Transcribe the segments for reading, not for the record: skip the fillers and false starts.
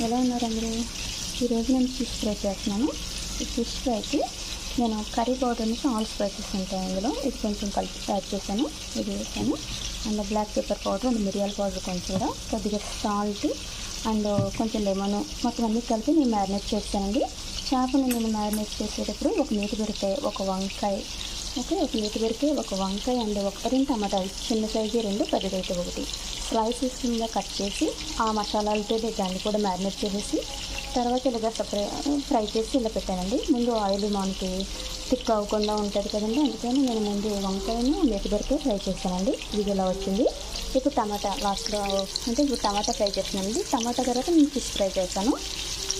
ఎలా ఉన్నారు అందరూ? ఈరోజు నేను ఫిష్ ఫ్రై చేస్తున్నాను. ఈ ఫిష్ ఫ్రైకి నేను కర్రీ పౌడర్ నుంచి ఆల్ స్పైసెస్ ఉంటాయి అందులో. ఇది కొంచెం కలిపి యాడ్ చేశాను, ఇది వేసాను. And black pepper powder and మిరియాల పౌడర్ కొంచెం కూడా, కొద్దిగా సాల్ట్ అండ్ కొంచెం లెమన్, మొత్తం అన్నీ కలిపి నేను మ్యారినేట్ చేస్తానండి. చేపను నేను మ్యారినేట్ చేసేటప్పుడు ఒక నీటి బీరకాయ, ఒక వంకాయ, ఓకే, ఒక నీటి బీరకాయ, ఒక వంకాయ అండ్ ఒక 2 టమాటాలు, చిన్న సైజు 2, పెద్దదైతే 1 స్లైసెస్ కింద కట్ చేసి ఆ మసాలాలతో దాన్ని కూడా మ్యారినేట్ చేసేసి తర్వాత ఇలాగ ఫ్రై చేసి ఇలా పెట్టానండి. ముందు ఆయిల్ మనకి థిక్ అవ్వకుండా ఉంటుంది కదండి, అందుకని నేను ముందు వంకాయను నీటి బీరకాయ ఫ్రై చేస్తానండి. ఇది ఇలా వచ్చింది. ఇప్పుడు టమాటా లాస్ట్లో, అంటే ఇప్పుడు టమాటా ఫ్రై చేస్తున్నానండి. టమాటా తర్వాత నేను ఫిష్ ఫ్రై చేస్తాను.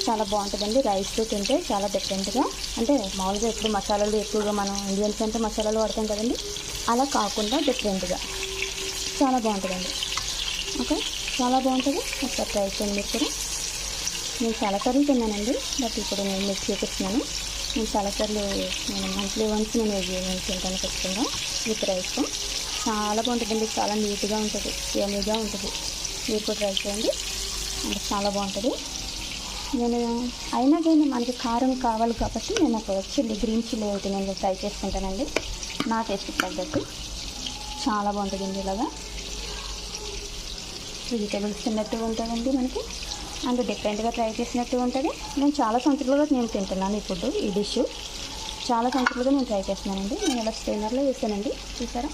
చాలా బాగుంటుందండి. రైస్తో తింటే చాలా డిఫరెంట్గా, అంటే మామూలుగా ఎప్పుడు మసాలాలు ఎక్కువగా మనం ఇండియన్స్ అంటే మసాలాలు వాడతాం కదండి, అలా కాకుండా డిఫరెంట్గా చాలా బాగుంటుందండి. ఓకే, చాలా బాగుంటుంది. ఒకసారి ట్రై చేయండి మీరు కూడా. నేను చాలాసార్లు తిన్నానండి, బట్ ఇప్పుడు నేను మీకు చూపిస్తున్నాను. నేను చాలాసార్లు, నేను మంత్లీ వన్స్ నేను తింటాను ఖచ్చితంగా విత్ రైస్తో. చాలా బాగుంటుందండి, చాలా నీట్గా ఉంటుంది, యమ్మీగా ఉంటుంది. మీరు కూడా ట్రై చేయండి, అంటే చాలా బాగుంటుంది. నేను అయినా కానీ మనకి కారం కావాలి కాబట్టి నేను ఒక చిల్లీ, గ్రీన్ చిల్లీ ఒకటి నేను ట్రై చేసుకుంటానండి నా టేస్ట్కి తగ్గట్టు. చాలా బాగుంటుందండి. ఇలాగా వెజిటేబుల్స్ తిన్నట్టుగా ఉంటుందండి మనకి, అండ్ డిఫరెంట్గా ట్రై చేసినట్టు ఉంటుంది. నేను చాలా సంవత్సరాలుగా నేను తింటున్నాను ఈ ఫుడ్, ఈ డిష్ చాలా సంవత్సరాలుగా నేను ట్రై చేస్తున్నానండి. నేను ఇలా స్ట్రైనర్లో వేసానండి, చూసారా,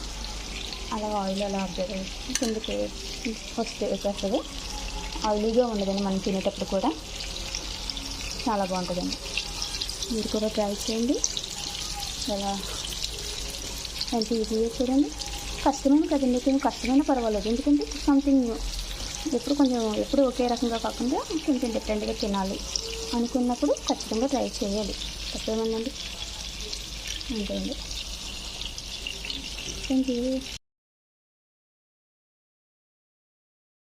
అలా ఆయిల్ అలా అబ్జర్వ్ కిందకి వచ్చేస్తుంది. ఆయిలీగా ఉండదండి మనం తినేటప్పుడు కూడా. చాలా బాగుంటుందండి, మీరు కూడా ట్రై చేయండి. చాలా ఎంత ఈజీగా చూడండి. కష్టమైన కదండి, కొంచెం కష్టమైన పర్వాలేదు, ఎందుకంటే సంథింగ్ న్యూ. ఎప్పుడు ఒకే రకంగా కాకుండా కొంచెం డిఫరెంట్గా తినాలి అనుకున్నప్పుడు ఖచ్చితంగా ట్రై చేయాలి. తప్పేమన్నాండి, అంతే అండి. Thank you.